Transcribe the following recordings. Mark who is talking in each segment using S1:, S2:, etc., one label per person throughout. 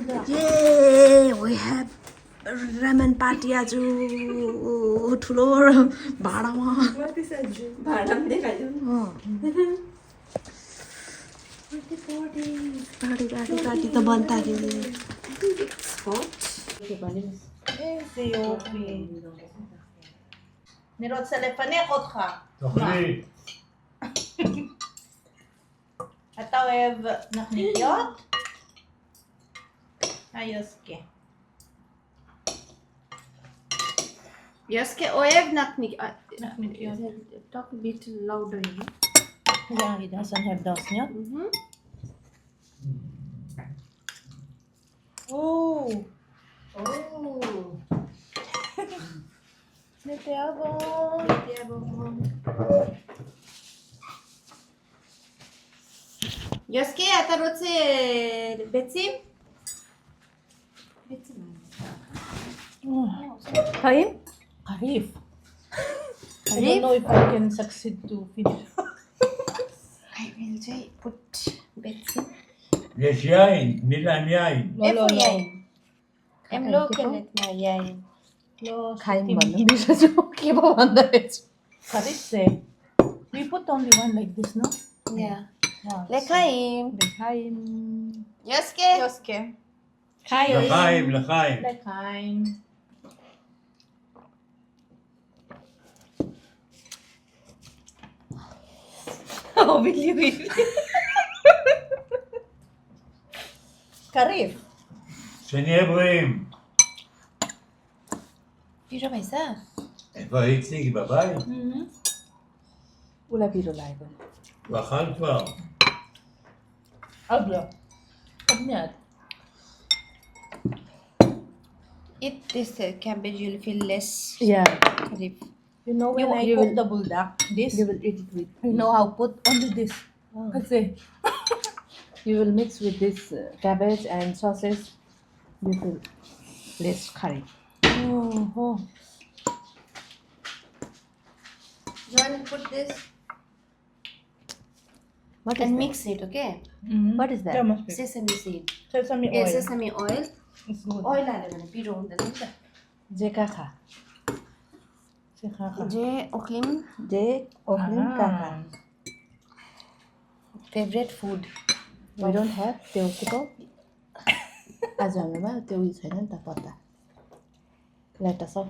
S1: Yay! We have ramen party आज ठुलो भाँडामा पार्टी त बन्दाखेरि
S2: אני רוצה לפנק אותך.
S3: תאכלי.
S2: אתה אוהב נקניקיות? יוסקה.
S1: יוסקה אוהב נקניקיות.
S2: Talk a bit louder, you know? Yeah, he doesn't have those, yeah? Oh! Te amo.
S1: יוסקה, אתה רוצה ביצים? חיים?
S2: Karif. I don't know if I can succeed to finish.
S1: I will just put ביצים.
S3: יש יין, תני להם יין.
S1: איפה יין? הם לא קנות מהיין.
S2: לא,
S1: חיים בנו מישהו כמו בנדרץ.
S2: Karif we put only one like this, no?
S1: Yeah.
S2: Wow.
S1: לחיים.
S2: לחיים.
S1: יוסקה.
S3: לחיים, לחיים.
S2: לחיים.
S1: Oh, really?
S2: Karif.
S3: שנהיה בריאים.
S1: पिरो भएछ?
S3: איפה איציק? בבית?
S1: उसलाई पिरो लागेको.
S3: הוא אכל כבר.
S2: עוד לא. עוד מעט.
S1: Eat this cabbage, you'll feel less.
S2: Yeah.
S1: Karif.
S2: You know when I cook the buldak, this,
S1: You will eat it with.
S2: you know how put only this.
S1: Oh.
S2: That's it.
S1: You will mix with this cabbage and sausage. You feel less curry.
S2: Oh.
S1: You want to put this? What and mix it, okay? What is that?
S2: That must be.
S1: Sesame seed.
S2: Sesame
S1: Yeah,
S2: oil.
S1: sesame oil.
S2: It's good.
S1: Oil हाल्यो भने पिरो हुँदैन नि त. जे काखा. जे ओक्लिम. जे ओक्लिम काखा. Favorite food. We don't have त्यो के पो. आज हाम्रोमा त्यो उयो छैन नि त पत्ता. Let us all.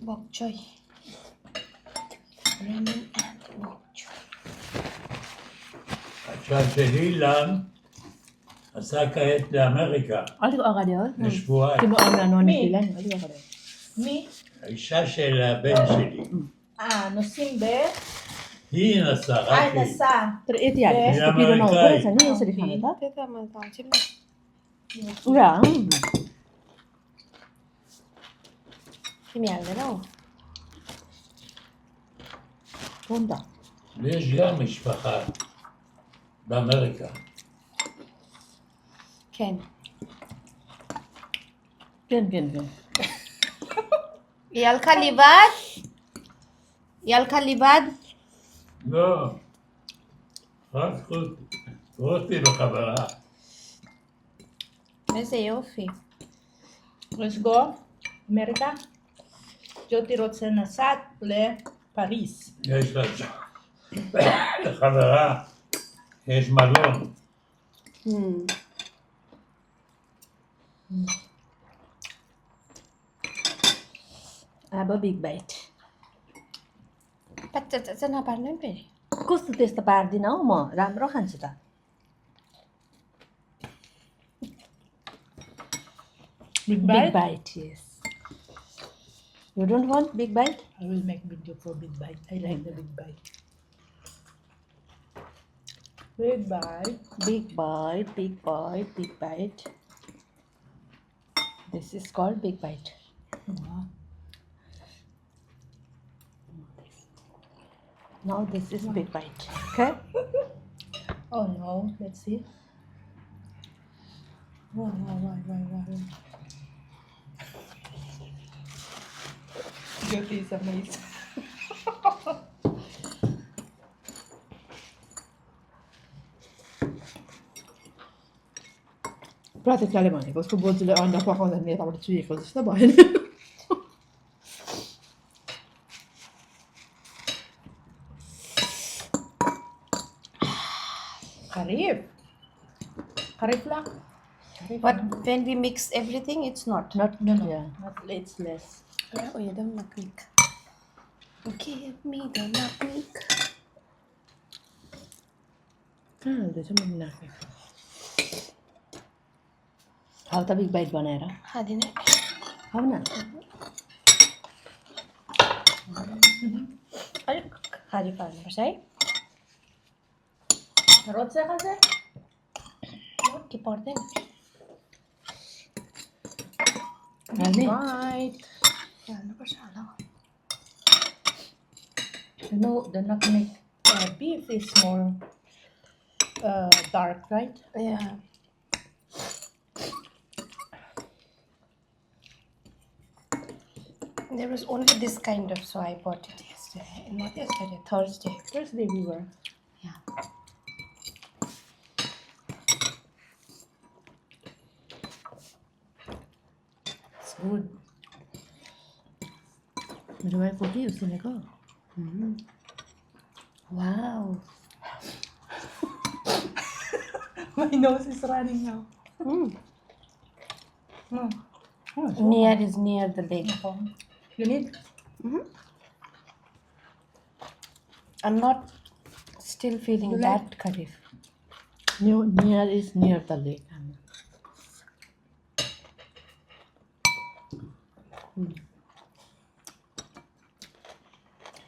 S1: Bok choy. Lemon and bok choy.
S3: עכשיו שאילן עשה כעת לאמריקה.
S1: अलिक अगाडि हो.
S3: לשבועיים.
S1: तिम्रो अनुहार ननिस्किला नि अलिक अगाडि.
S2: Me?
S3: האישה של הבן שלי.
S2: נוסעים ב...
S3: היא נסעה, רק היא.
S2: נסע.
S1: तर यति हालेपछि त पिरो नहुँदो रहेछ नि यसरी खानु त. त्यही त मैले त अल्छी नि. उरा. तिमी हाल्दैनौ? हो नि त.
S3: ויש גם משפחה באמריקה.
S1: כן.
S2: כן.
S1: היא הלכה לבד? היא הלכה לבד?
S3: לא. רק רותי וחברה.
S1: איזה יופי.
S2: Let's go. אמריקה. ג'וטי רוצה נסעת לפריז.
S3: יש לה שם. לחברה. יש מלון.
S1: Have a big bite. पच्चा नपार्नु नि फेरि. कस्तो त्यस्तो पार्दिनँ हौ म. राम्रो खान्छु त.
S2: Big
S1: Big bite, yes. You don't want big bite?
S2: I will make video for big bite. I like the big bite. Big bite.
S1: Big bite, big bite, big bite. This is called big bite.
S2: Wow.
S1: Now this is big bite. Okay?
S2: Oh no, let's see. Wow. Jyoti is amazed.
S1: प्रतीक्षाले भनेको उसको बोजूले अन्डा पकाउँदा नि यताबाट चुहेको जस्तो भयो नि
S2: Karif. Karif lang.
S4: But when we mix everything, it's not.
S1: Nut
S2: No, no.
S1: Yeah.
S2: Not, it's less.
S4: Oh, you don't naknik. Give me the naknik.
S1: कहाँ हाल्दैछ मैले नाखेको खाऊ त बिग बाइट बनाएर
S4: Hadine.
S1: खाऊ न
S4: अलिक खाली पार्नुपर्छ है
S2: Rotse kasi?
S4: के पर्दैन
S1: हाल्ने
S2: Right.
S4: हाल्नुपर्छ होला
S2: No, the naknik beef is more dark, right?
S4: Yeah. There was only this kind of, so I bought it yesterday. Not yesterday, Thursday.
S2: Thursday we were.
S4: Yeah.
S2: It's good.
S1: मेरो भाइको के हो सुनेको
S4: Wow.
S2: My nose is running now.
S4: Mm.
S2: No. Oh, so
S4: Near is near the leg.
S2: you need?
S4: I'm not still feeling
S2: You like-
S4: that karif.
S1: Near is near the lake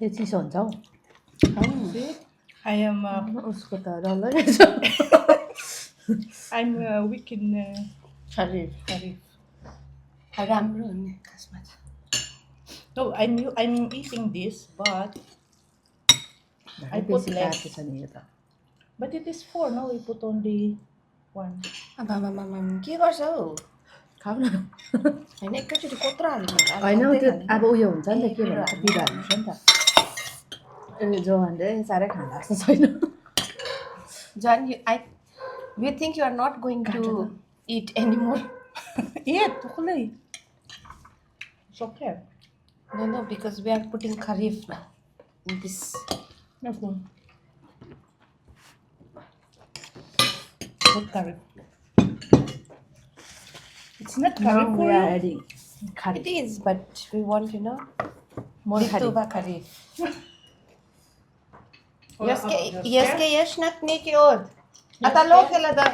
S1: यो चिसो हुन्छ हौ
S2: See? I am
S1: उसको त डल्लै रहेछ
S2: I'm weak in
S1: खालि
S2: karif.
S4: राम्रो हो नि खासमा त
S2: No, I'm eating this, but I put
S1: बेसी
S2: less.
S1: काटेको छ नि यो त
S2: But it is 4, no? We put only 1.
S4: आमामामाम के गर्छ हौ
S1: खाऊ न
S4: होइन एकैचोटि कत्रो हाल्नु
S1: होइन त्यो अब उयो हुन्छ नि त के भन्छ पिरो हाल्नुपर्छ नि त ए जोहानले साह्रै खाँदा जस्तो छैन
S4: John, we think you are not going to eat anymore.
S2: Yeah, tukulay. It's okay.
S4: No, because we are putting karif now in this.
S2: No. Put curry. It's not curry
S1: Now
S2: for
S1: we are
S2: you.
S1: adding curry.
S4: It is, but we want,
S1: More curry.
S4: Dituba karif.
S2: Or
S4: Yeske yeshnat neki od. Ata lokela da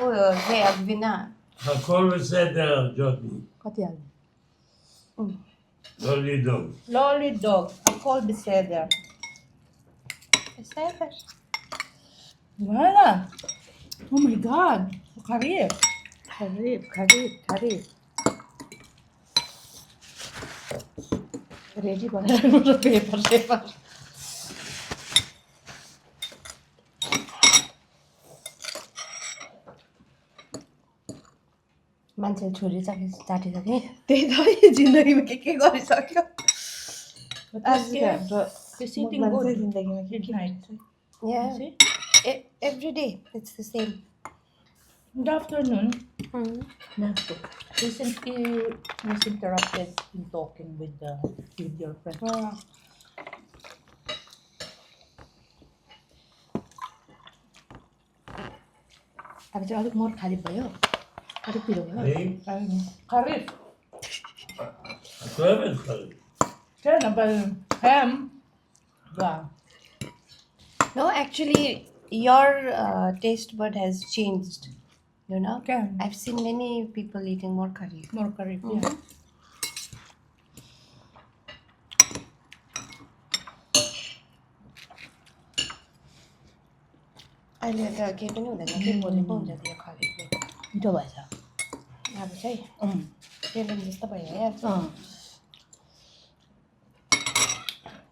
S4: ze agvina.
S3: הכל בסדר, ג'ודי.
S1: कति हाल्ने
S3: לא לדאוג.
S2: Lolly dog. I call beseder.
S4: Beseder.
S2: Wala. Oh my god. Curry.
S1: खरिब ready बनाएर paper
S4: मान्छेले छोरी चाटिसके
S1: त्यही त है जिन्दगीमा के गरिसक्यो
S2: But
S1: आजको हाम्रो
S2: it's eating
S1: मान्छे
S2: good.
S1: जिन्दगीमा के
S2: Midnight.
S4: Yeah.
S2: See?
S4: Every day it's the same.
S2: In the afternoon,
S1: नाच्यो
S2: recently was interrupted in talking with your friend.
S1: अब चाहिँ अलिक मोर खाली भयो अलिक पिरो भयो
S2: Curry.
S3: את אוהבת חריף.
S2: כן, אבל הם,
S4: No, actually, your taste bud has changed.
S2: כן,
S4: I've seen many people eating more curry.
S2: more curry. Yeah.
S4: अहिले त केही पनि हुँदैन के बोलेको हुन्छ त्यो curryले.
S1: मिठो भएछ
S4: अब चाहिँ पेलन जस्तो भयो है अब.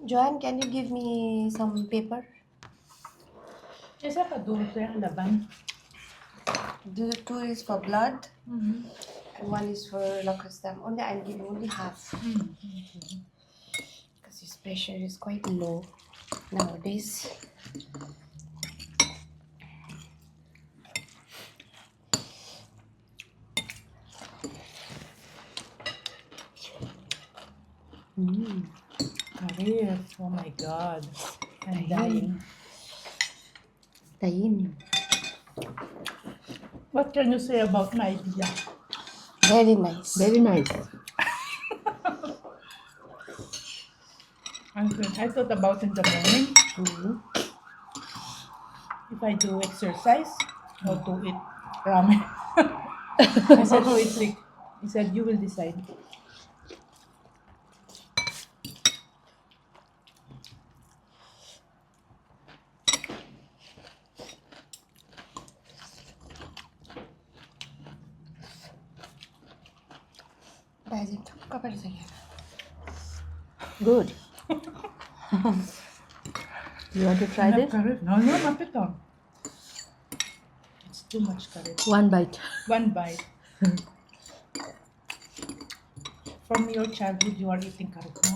S4: Joanne, can you give me some paper?
S2: Isa ka dulce ang laban.
S4: The 2 is for blood and 1 is for lacostam. Only I'm giving only half because his pressure is quite low nowadays.
S2: Karif. Oh my god. I'm dying.
S1: Tayin.
S2: What can you say about my idea?
S4: Very nice.
S1: Very nice.
S2: I thought about in the morning, if I do exercise or to eat ramen. I said to Itrik, he said, you will decide.
S4: दाइजिङ ठक्क परिसक्यो
S1: Good. You want to try this?
S2: Karif. No, not at all. It's too much karif.
S1: One bite.
S2: One bite. From your childhood, you are eating karif, no?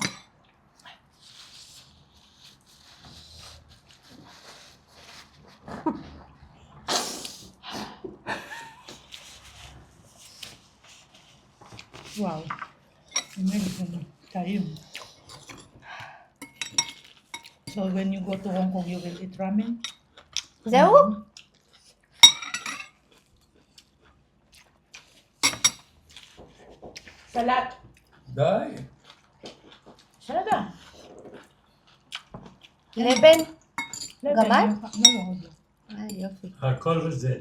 S2: Wow. Amazing time. So when you go to Hong Kong, you will eat ramen?
S4: जाऊ
S2: Salad.
S3: די.
S2: Salad.
S4: Leben גמר?
S2: No.
S4: יופי
S3: הכל בסדר.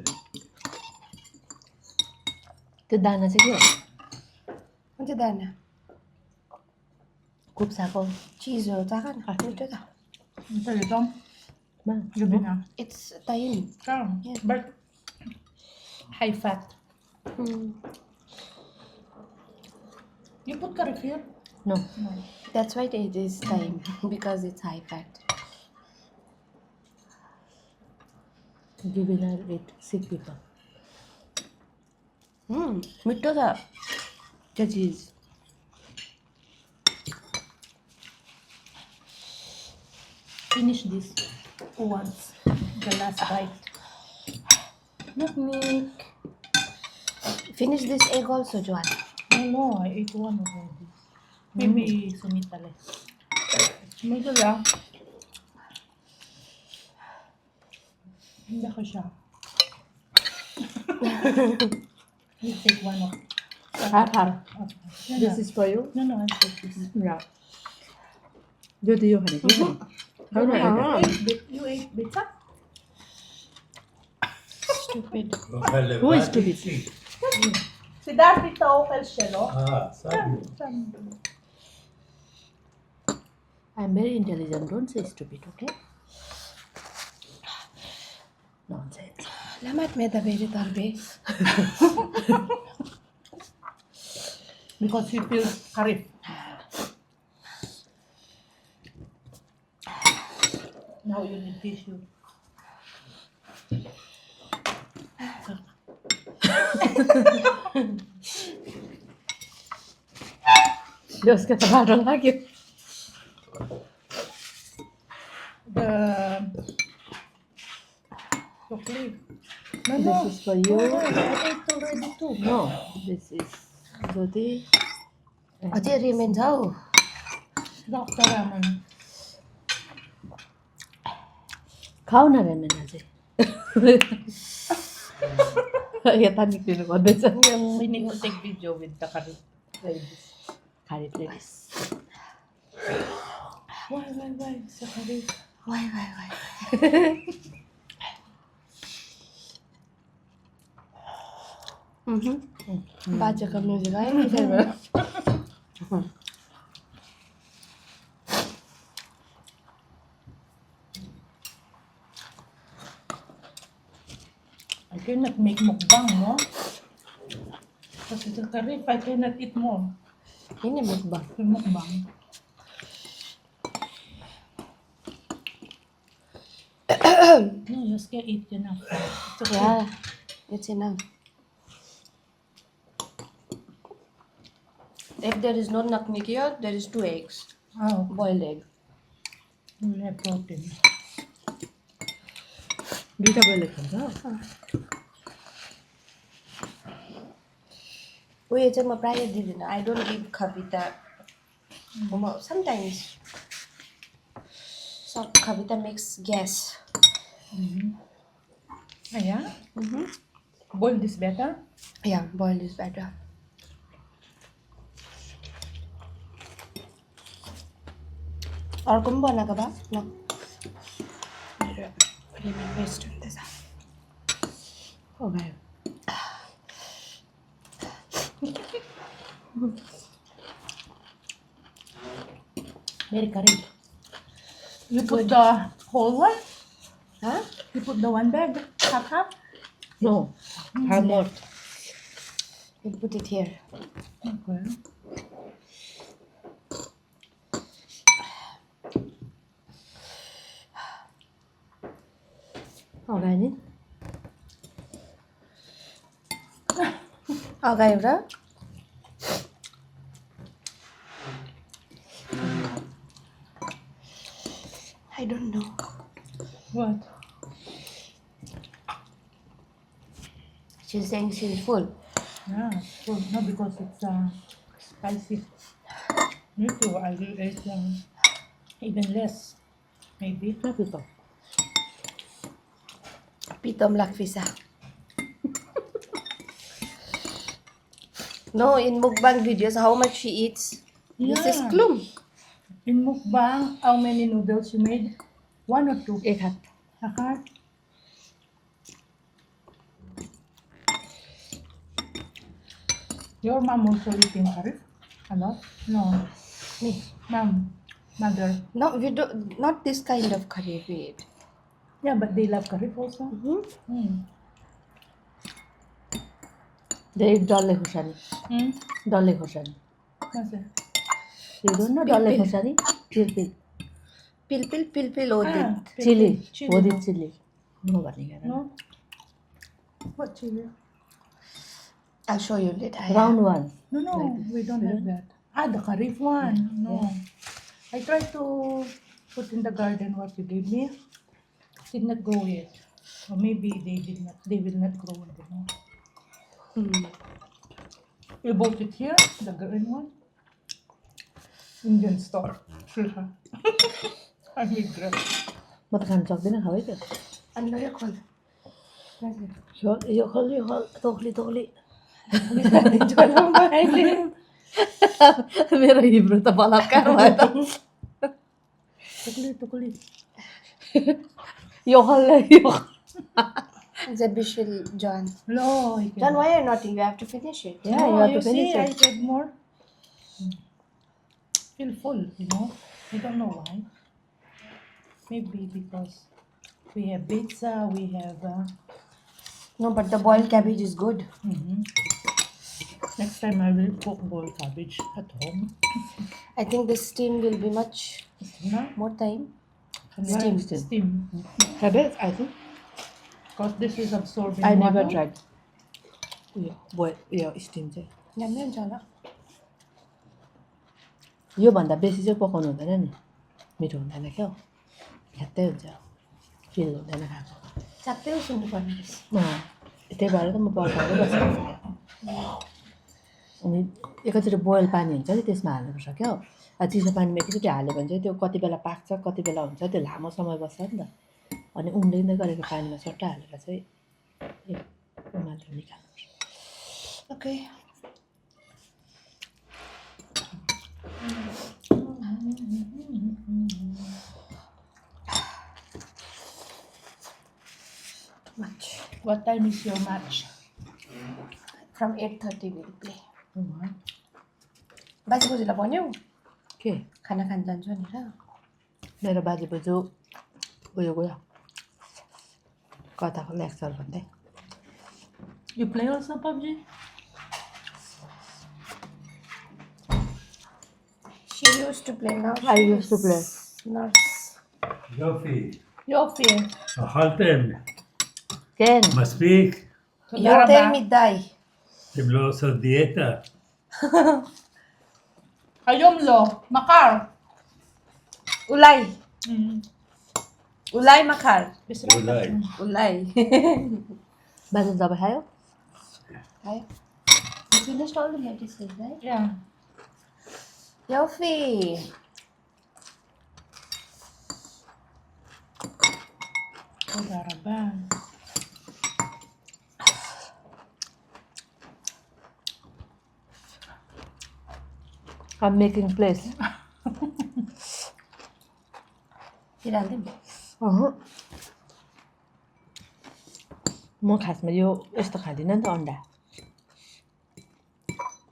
S1: Kedana sige.
S4: हुन्छ दाना
S1: खूप साको.
S4: चिजहरू चाख न मिठो त
S2: Ito ito.
S1: Ma.
S2: Gabi na.
S4: It's ताइन
S2: Yeah. But high fat. You put curry here?
S1: No.
S2: No.
S4: That's why it is time because it's high fat.
S1: You will not eat sick people.
S4: मिठो छ त्यो चिज
S2: Finish this once. The last bite.
S4: Milk. Finish this egg also, Joanne.
S2: No, I ate one already. Maybe Sumita less. Medyo lang. Hindi ko siya. You take one of.
S1: Half.
S2: No,
S1: This is for you.
S2: no, I'll take this.
S1: Yeah. You do you honey. How do I eat
S2: You ate pizza?
S4: Stupid.
S1: Who is stupid?
S2: Si Darby to kay Shelo.
S3: סבי.
S1: I'm very intelligent. Don't say stupid, okay? Nonsense.
S4: למה את מדברת הרבה?
S2: Because he feels karif. Now you need tissue.
S1: Dios que te va a rolar que.
S2: The chocolate. No,
S1: This is for you.
S2: I ate already too.
S1: No, this is Jyoti.
S4: अझै remain छ हौ
S2: Dr. Raman.
S1: खाऊ न रेमेन अझै यता निक्लिनु पर्दैछ
S2: We need to take video with the curry. Like this.
S1: खाली plate
S2: Why? Sa curry.
S4: वाइ बाजेको म्युजिक है पछाडिबाट
S2: I cannot make mukbang, no? Kasi the curry, I cannot eat more.
S4: Ini mukbang.
S2: Yung mukbang. No, just can eat enough. It's okay.
S4: Yeah, it's enough. If there is no naknik here, there is 2 eggs.
S2: Oh,
S4: Boiled egg.
S2: we'll have protein.
S1: दुईटा boil खान्छ
S4: उयो चाहिँ म प्रायः दिँदिनँ. I don't give Kavita Sometimes some kavita makes gas.
S2: Yeah. Boiled is better.
S4: Yeah, boiled is better. अर्को पनि बनाएको भए ल मेरो लेमन वेस्ट हुँदैछ
S1: Okay.
S2: Very curry. You put the whole one?
S4: Huh?
S2: You put the one bag? Half?
S1: No. Have more.
S4: We'll put it here.
S2: Okay.
S1: Organic.
S4: अगाडि र I don't know.
S2: What?
S4: She's saying she's full.
S2: Yeah, so no, because it's spicy. Me too. I will eat even less, maybe.
S1: No people.
S4: Pitom lakvisa. No, in mukbang videos, how much she eats? This is
S2: Yeah.
S4: klum.
S2: In mukbang, how many noodles you made? 1 or 2?
S1: 8 hat.
S2: Okay. Your mom also eating curry? A lot? No.
S4: Me.
S2: Mom. Mother.
S4: No, we do not this kind of curry we eat.
S2: Yeah, but they love curry also.
S1: They eat dalle khusani. Dalle khusani.
S2: What's that?
S1: You don't know
S4: Pil
S1: dalle
S4: pil.
S1: khusani? Pil.
S4: Pil odit.
S1: Chili.
S2: Chili.
S1: Odit chili. No bhaneको
S2: No? What chili?
S4: I'll show you later.
S1: Round one.
S2: No,
S1: Like
S2: we don't have that. The curry one. No. I tried to put in the garden what you gave me. Did not grow yet. Or maybe they will not grow. I don't know. You bought it here, the green one? Indian store. I regret.
S1: म त खान सक्दिनँ खाऊ है त्यो
S4: And your call.
S1: यो खोल तोक्ली मेरो Hebrew त बलात्कार भयो त
S2: Tukuli.
S1: यो खोल
S4: Zabishil John.
S2: No,
S4: John, why are you not eating? You have to finish it.
S1: Yeah, you have to finish
S2: see, I
S1: it.
S2: said more. Feel full, you know. I don't know why. Maybe because we have pizza, we have.
S4: No, but the boiled cabbage is good.
S2: Next time I will cook boiled cabbage at home.
S4: I think the steam will be much
S2: No?
S4: more time.
S2: Steam.
S1: Have it, I think.
S2: Because this is absorbing
S1: I never
S2: water.
S1: tried. यो steam चाहिँ
S4: Yummy and jala.
S1: योभन्दा बेसी चाहिँ पकाउनु हुँदैन नि मिठो हुँदैन क्या ह्यात्तै हुन्छ फिल हुँदैन खाएको
S4: Chapte usunu पर्ने रहेछ.
S1: त्यही भएर त म पकाउँदै बसेको अनि एकैचोटि बोइल पानी हुन्छ नि त्यसमा हाल्नुपर्छ क्या चिसो पानीमा एकैचोटि हाल्यो भने चाहिँ त्यो कति बेला पाक्छ कति बेला हुन्छ त्यो लामो समय बस्छ नि त अनि उम्लिँदै गरेको पानीमा सट्टा हालेर चाहिँ उमालेर निकाल्नुपर्छ
S4: Okay. Much.
S2: What time is your match?
S4: From 8:30 we'll play.
S2: Oh,
S4: बाजे बोजूलाई भन्यौ
S1: के
S4: खाना खान जान्छु भनेर
S1: मेरो बाजे बोजू उयो गयो कताको लेक्चर भन्दै
S2: You play also PUBG?
S4: She used to play now.
S1: I used to play.
S4: Nurse.
S3: יופי.
S2: Yofie.
S3: אכלתם?
S1: כן
S3: מספיק?
S4: יותר מדי.
S3: אתם לא עושות דיאטה?
S2: Ayom lo. Makar.
S4: Ulay. Ulay makar.
S3: אולי.
S4: Ulay.
S1: बाजे दबाई खायो
S4: Hi. You finished all the medicine, right?
S2: Yeah.
S4: יופי.
S2: תודה רבה.
S1: I'm making place.
S4: पिराल्दिउँ।
S1: म खासमा यो यस्तो खाँदिनँ नि त अन्डा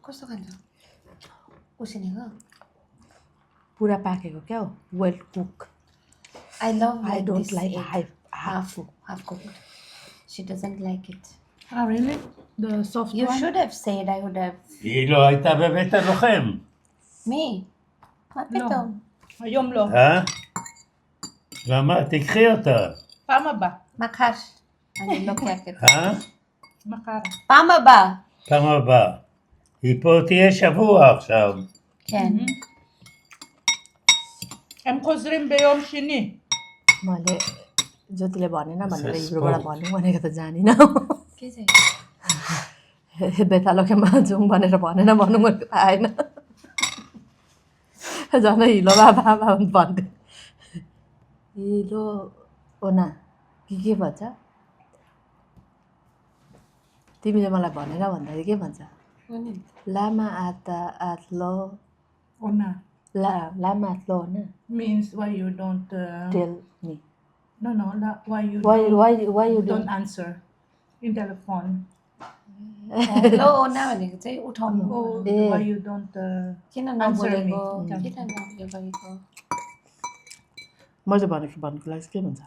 S4: कस्तो खान्छ? उसिनेको?
S1: पुरा पाकेको क्या हो well cook
S4: I love
S1: I
S4: like
S1: don't
S4: this
S1: like
S4: egg.
S1: half cook.
S4: half cooked. She doesn't like it.
S2: Ah, really? The soft
S4: You
S2: one?
S4: should have said. I would have.
S3: היא לא הייתה בבית הלוחם.
S4: Me? מה
S2: לא.
S4: פתאום?
S2: היום לא.
S3: למה? תקחי אותה.
S2: פעם הבאה.
S4: מחר. אני לוקחת.
S2: מחר.
S4: פעם הבאה.
S3: פעם הבאה. היא פה תהיה שבוע עכשיו.
S4: כן.
S2: הם חוזרים ביום שני.
S1: मैले ज्योतिले भनेन भनेर
S3: This is
S1: हिब्रूबाट
S3: spoke.
S1: भन्नु भनेको त जानिनँ
S4: के चाहिँ?
S1: बेतालोकेमा जाउँ भनेर भनेन भन्नु भनेको त आएन झन् हिलो बाबा भन्थ्यो हिलो ओना के भन्छ तिमीले मलाई भनेर भन्दाखेरि के भन्छ लामा आता आत्लो
S2: Ona.
S1: लामा आत्लो होइन
S2: Means why you don't...
S1: tell me
S2: No, why you
S1: why you
S2: don't answer in telephone.
S4: लो ओना भनेको चाहिँ उठाउनु हो।
S2: Oh,
S1: Eh.
S2: why you don't...
S4: किन
S2: answer me.
S4: नबोलेको? किन नउयो गरेको?
S1: मैले भनेको भन्नुको लागि के भन्छ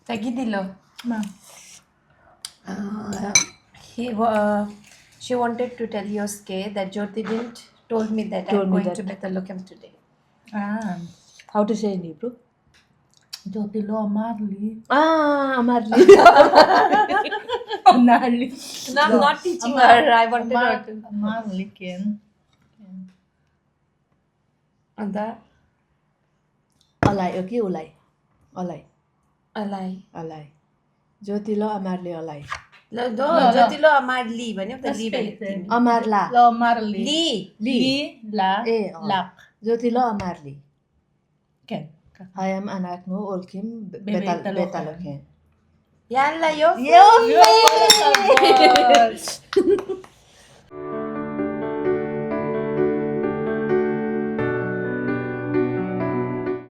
S4: तगिदिलो।
S2: Ma.
S4: She wanted to tell Yosuke that Jyoti didn't told me that
S1: Told
S4: I'm
S1: me
S4: going
S1: that.
S4: to Bethlehem today.
S2: Ah.
S1: How to say in Hebrew
S2: Jyoti lo Marley.
S1: अमारली
S2: Marley.
S4: No, I'm not teaching her. I wanted her to.
S2: Marley can.
S4: अन्त
S1: अलाई हो कि उलाई अलाई
S4: अलाई
S1: अलाई ज्योति ल अमारले अलाई
S4: ल दो जति लो अमारली भन्यो त ली भनेको तिमी
S1: अमारला
S2: Lo Marley.
S4: ली
S2: Li. La.
S1: ए
S2: Lak.
S1: ज्योति ल अमारली
S2: Can.
S1: आई एम अनाक्नु ओल्किम
S2: Betaloken.
S1: बेतालोके
S4: याल्ला यो
S2: Yo, pala sabon.